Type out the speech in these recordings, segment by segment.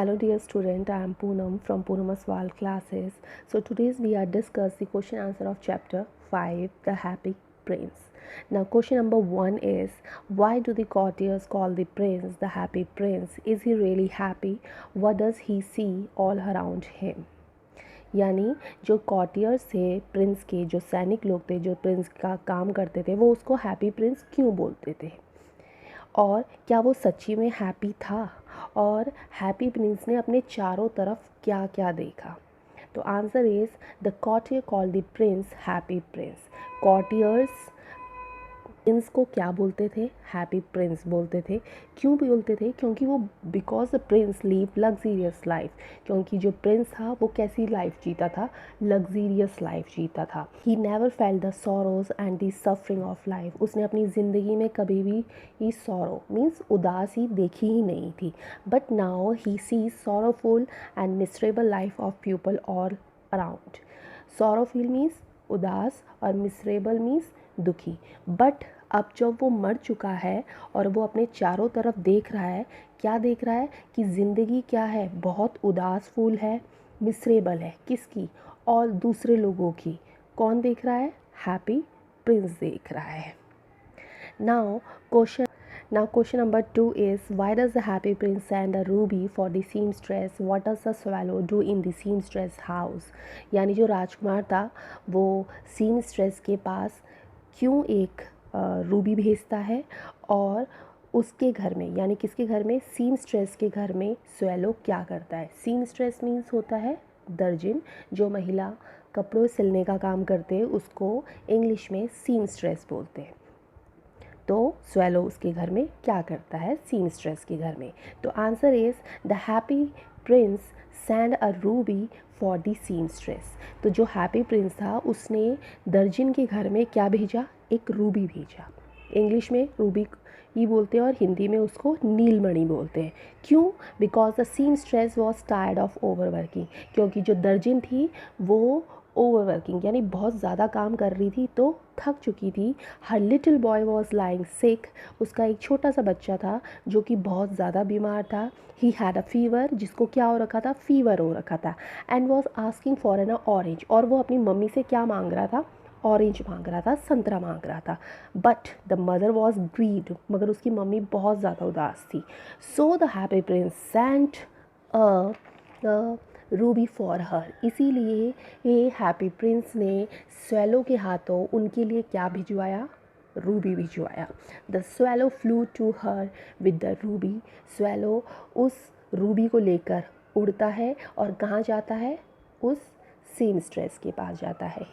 Hello dear student, I am Poonam from Poonam Aswal classes. So today's we are discuss the question answer of chapter 5, The Happy Prince. Now question number 1 is, why do the courtiers call the prince the happy prince? Is he really happy? What does he see all around him? यानी जो कॉटियर्स थे Prince के, जो सैनिक लोग थे जो Prince का काम करते थे, वो उसको हैप्पी प्रिंस क्यों बोलते थे और क्या वो सच्ची में हैप्पी था और हैप्पी प्रिंस ने अपने चारों तरफ क्या क्या देखा? तो answer is the कॉटियर call the Prince happy Prince. कॉटियर्स Prince को क्या बोलते थे? हैप्पी प्रिंस बोलते थे। क्यों बोलते थे? क्योंकि वो because the Prince leave luxurious life, क्योंकि जो प्रिंस था वो कैसी लाइफ जीता था? लग्जीरियस लाइफ जीता था। He never felt the sorrows and the suffering of life. उसने अपनी ज़िंदगी में कभी भी ये सॉरो मीन्स उदासी देखी ही नहीं थी। But now he see sorrowful and miserable life of people all around. Sorrowful means उदास और मिसरेबल मीन्स दुखी। बट अब जब वो मर चुका है और वो अपने चारों तरफ देख रहा है, क्या देख रहा है कि ज़िंदगी क्या है? बहुत उदास फूल है, मिसरेबल है। किसकी? और दूसरे लोगों की। कौन देख रहा है? हैप्पी प्रिंस देख रहा है। Now question number 2 is, why does the happy prince send a ruby for the seamstress? What does the swallow do in the seamstress house? यानी जो राजकुमार था वो seamstress के पास क्यों एक रूबी भेजता है और उसके घर में यानी किसके घर में? सीमस्ट्रेस के घर में स्वेलो क्या करता है? सीमस्ट्रेस मीन्स होता है दर्जिन। जो महिला कपड़ों सिलने का काम करते हैं उसको इंग्लिश में सीमस्ट्रेस बोलते हैं। तो स्वेलो उसके घर में क्या करता है? सीमस्ट्रेस के घर में। तो answer is the happy Prince send a ruby for the seamstress. तो जो हैप्पी प्रिंस था उसने दर्जिन के घर में क्या भेजा? एक रूबी भेजा। इंग्लिश में रूबी ही बोलते हैं और हिंदी में उसको नीलमणि बोलते हैं। क्यों? Because the seamstress was tired of overworking. क्योंकि जो दर्जिन थी वो ओवरवर्किंग यानी बहुत ज़्यादा काम कर रही थी तो थक चुकी थी। Her little boy was lying sick. उसका एक छोटा सा बच्चा था जो कि बहुत ज़्यादा बीमार था। ही हैड अ फीवर, जिसको क्या हो रखा था? फीवर हो रखा था। And was asking for an orange, और वो अपनी मम्मी से क्या मांग रहा था? ऑरेंज मांग रहा था, संतरा मांग रहा था। But the mother was greed, मगर उसकी मम्मी बहुत ज़्यादा उदास थी। So the happy prince sent a ruby for her. इसीलिए ये हैप्पी प्रिंस ने स्वेलो के हाथों उनके लिए क्या भिजवाया? रूबी भिजवाया। The swallow flew to her with the ruby. Swallow उस रूबी को लेकर उड़ता है और कहाँ जाता है? उस सीमस्ट्रेस के पास जाता है।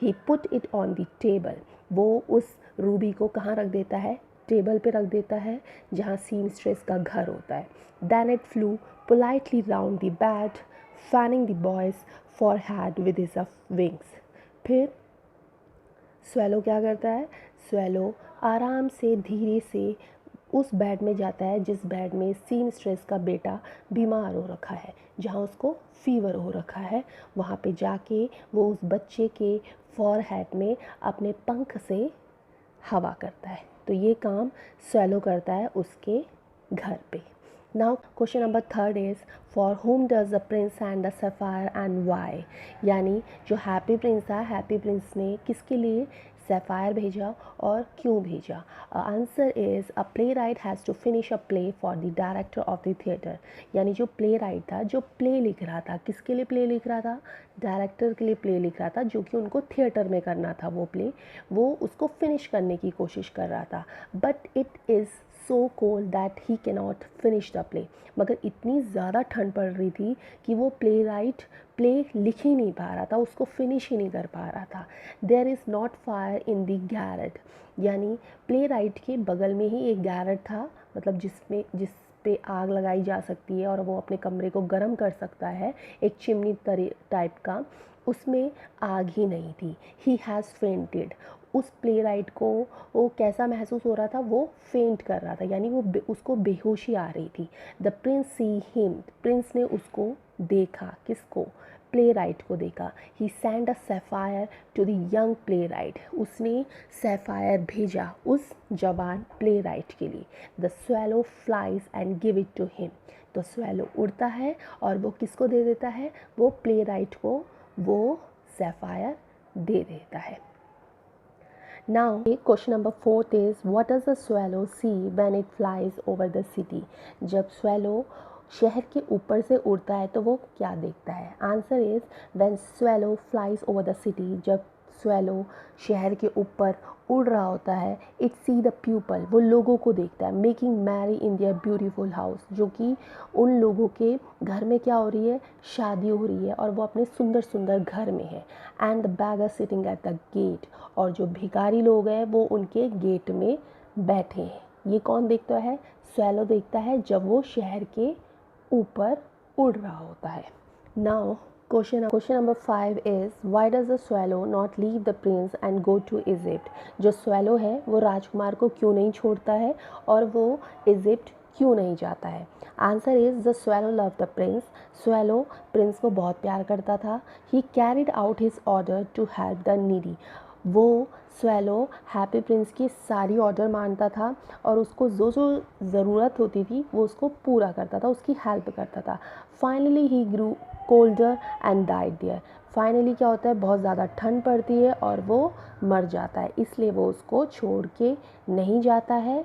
He put it on the table. वो उस रूबी को कहाँ रख देता है? टेबल पे रख देता है जहाँ सीमस्ट्रेस का घर होता है। Then it flew politely round the bed fanning the boy's forehead with his wings. फिर स्वेलो क्या करता है? स्वेलो आराम से धीरे से उस बेड में जाता है जिस बेड में सीमस्ट्रेस का बेटा बीमार हो रखा है, जहाँ उसको फीवर हो रखा है। वहाँ पे जाके वो उस बच्चे के फॉरहेड में अपने पंख से हवा करता है। तो ये काम स्वेलो करता है उसके घर पे। Now question number 3 is, for whom does the prince send the sapphire and why? यानी जो हैप्पी प्रिंस था, हैप्पी प्रिंस ने किसके लिए सैफायर भेजा और क्यों भेजा? Answer is a playwright has to finish a play for the director of the theatre. यानी जो प्ले राइट था, जो प्ले लिख रहा था, किसके लिए प्ले लिख रहा था? डायरेक्टर के लिए प्ले लिख रहा था, जो कि उनको थिएटर में करना था। वो प्ले वो उसको फिनिश करने की कोशिश कर रहा था। But it is so cold that he can not finish the play. मगर इतनी ज़्यादा ठंड पड़ रही थी कि वो प्ले राइट प्ले लिख ही नहीं पा रहा था, उसको फिनिश ही नहीं कर पा रहा था। There is not fire in the garret. यानी प्ले राइट के बगल में ही एक गैरेट था, मतलब जिस पे आग लगाई जा सकती है और वो अपने कमरे को गर्म कर सकता है, एक चिमनी टाइप का। उसमें आग ही नहीं थी। He has fainted. उस प्ले राइट को वो कैसा महसूस हो रहा था? वो फेंट कर रहा था, यानी वो उसको बेहोशी आ रही थी। The prince see him. Prince ने उसको देखा। किसको? प्ले राइट को देखा. He send a sapphire to the young playwright. उसने सैफायर भेजा उस जवान प्ले राइट के लिए. The swallow flies and give it to him. तो स्वेलो उड़ता है और वो किसको दे देता है, वो प्ले राइट को वो सैफायर दे देता है. Now, question number 4 is, what does the swallow see when it flies over the city? जब swallow शहर के ऊपर से उड़ता है तो वो क्या देखता है? Answer is, when swallow flies over the city, जब swallow शहर के ऊपर उड़ रहा होता है, it see the people, वो लोगों को देखता है, making merry in their beautiful house, जो कि उन लोगों के घर में क्या हो रही है, शादी हो रही है और वो अपने सुंदर सुंदर घर में है. And the beggar sitting at the gate, और जो भिखारी लोग हैं वो उनके गेट में बैठे हैं. ये कौन देखता है? स्वैलो देखता है जब वो शहर के ऊपर उड़ रहा होता है. Now question number 5 is, why does the swallow not leave the prince and go to Egypt? जो swallow है वो राजकुमार को क्यों नहीं छोड़ता है और वो इजिप्ट क्यों नहीं जाता है? Answer is, the swallow loved the prince. swallow Prince को बहुत प्यार करता था. he carried out his order to help the needy. वो स्वैलो हैप्पी प्रिंस की सारी ऑर्डर मानता था और उसको जो जो ज़रूरत होती थी वो उसको पूरा करता था, उसकी हेल्प करता था. Finally he grew colder and died there. Finally क्या होता है, बहुत ज़्यादा ठंड पड़ती है और वो मर जाता है. इसलिए वो उसको छोड़ के नहीं जाता है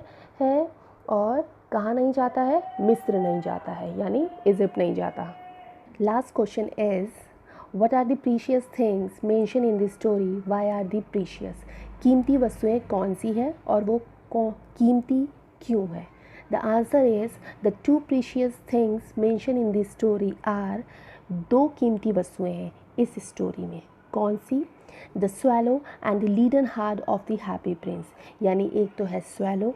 और कहाँ नहीं जाता है, मिस्र नहीं जाता है, यानी इजिप्ट नहीं जाता. Last question is, What are the precious things mentioned in this story? Why are they precious? कीमती वस्तुएं कौन सी है और वो कीमती क्यों है? The answer is, the two precious things mentioned in this story are, दो कीमती वस्तुएं हैं इस स्टोरी में. कौन सी? The swallow and the leaden heart of the happy prince. यानी एक तो है swallow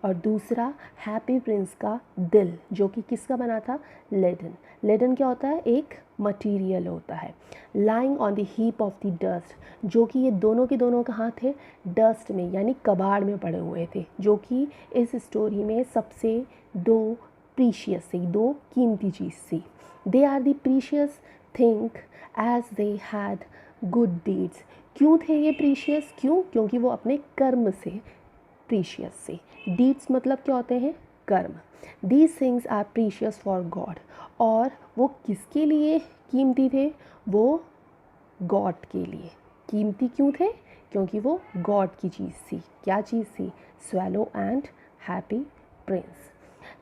और दूसरा हैप्पी प्रिंस का दिल, जो कि किसका बना था? लेडन. लेडन क्या होता है? एक मटेरियल होता है. Lying on the heap of the dust, जो कि ये दोनों के दोनों कहाँ थे? डस्ट में, यानी कबाड़ में पड़े हुए थे, जो कि इस स्टोरी में सबसे दो प्रीशियस थी, दो कीमती चीज़ थी. They are the precious thing as they had good deeds. क्यों थे ये प्रीशियस? क्यों? क्योंकि वो अपने कर्म से प्रीशियस से. डीड्स मतलब क्या होते हैं? कर्म. These things are precious for god. और वो किसके लिए कीमती थे? वो गॉड के लिए. कीमती क्यों थे? क्योंकि वो गॉड की चीज़ थी. क्या चीज़ थी? Swallow and happy Prince.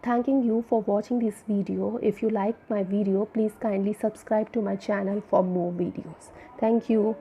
Thanking you for watching this video. If you like my video, please kindly subscribe to my channel for more videos. Thank you.